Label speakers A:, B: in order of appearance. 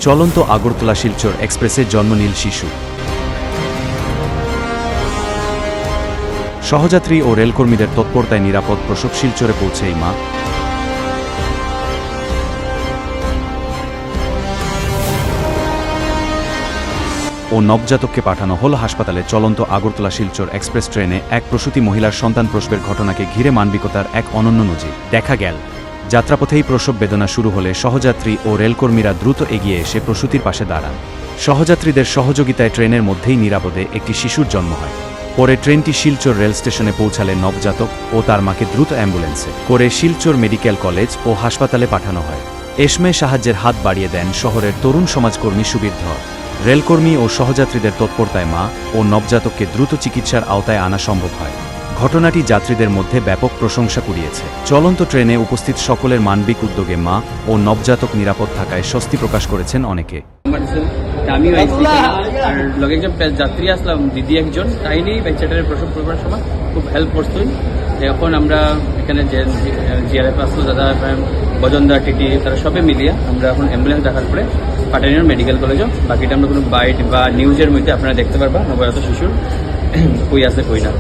A: চলন্ত আগরতলা শিলচর এক্সপ্রেসে জন্ম নীল শিশু। সহযাত্রী ও রেলকর্মীদের তৎপরতায় নিরাপদ প্রসব শিলচরে পৌঁছে এই মা। ও নবজাতককে পাঠানো হল হাসপাতালে। চলন্ত আগরতলা শিলচর এক্সপ্রেস ট্রেনে এক প্রসূতি মহিলার সন্তান প্রসবের ঘটনাকে ঘিরে মানবিকতার এক অনন্য নজির দেখা গেল। যাত্রাপথেই প্রসব বেদনা শুরু হলে সহযাত্রী ও রেলকর্মীরা দ্রুত এগিয়ে এসে প্রসূতির পাশে দাঁড়ান। সহযাত্রীদের সহযোগিতায় ট্রেনের মধ্যেই নিরাপদে একটি শিশুর জন্ম হয়। পরে ট্রেনটি শিলচর রেল স্টেশনে পৌঁছালে নবজাতক ও তার মাকে দ্রুত অ্যাম্বুলেন্সে করে শিলচর মেডিকেল কলেজ ও হাসপাতালে পাঠানো হয়। এসমে সাহায্যের হাত বাড়িয়ে দেন শহরের তরুণ সমাজকর্মী সুবীর ধর। রেলকর্মী ও সহযাত্রীদের তৎপরতায় মা ও নবজাতককে দ্রুত চিকিৎসার আওতায় আনা সম্ভব হয়। ঘটনাটি যাত্রীদের মধ্যে ব্যাপক প্রশংসা কুড়িয়েছে। চলন্ত ট্রেনে উপস্থিত সকলের মানবিক উদ্যোগে মা ও নবজাতক নিরাপদ থাকায় স্বস্তি প্রকাশ করেছেন অনেকে।
B: আমি আর লগে একজন যাত্রী আসলাম, দিদি একজন, তাই নিয়েই বাচ্চাটার প্রসব করবার সময় খুব হেল্প করতেন। এখন আমরা এখানে যে জিআরএফ আসলো, দাদা বজনদা টিটি, তারা সবে মিলিয়ে আমরা এখন অ্যাম্বুলেন্স দেখার পরে পাটানির মেডিকেল কলেজও। বাকিটা আমরা কোনো বাইট বা নিউজের মধ্যে আপনারা দেখতে পারবা নবজাত শিশুর কই আছে কই না।